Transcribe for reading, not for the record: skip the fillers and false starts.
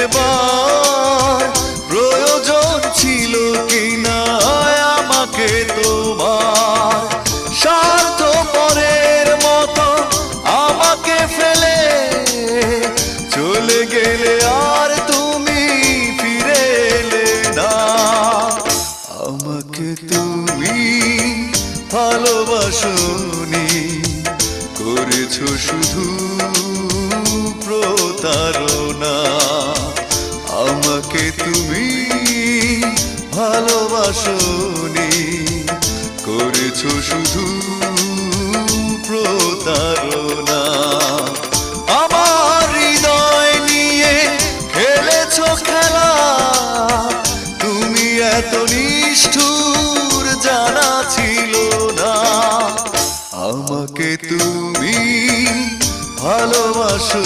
একবার প্রয়োজন ছিল কিনা আমাকে তোমার, স্বার্থপরের মতো আমাকে ফেলে চলে গেলে আর তুমি ফিরে এলে না। আমাকে তুমি ভালোবাসোনি, করেছো শুধু প্রতারণা। আমাকে তুমি ভালোবাসোনি, করেছো শুধু প্রতারণা। আমার হৃদয় নিয়ে খেলেছো খেলা, তুমি এত নিষ্ঠুর জানা ছিল না। আমাকে তুমি ভালোবাসো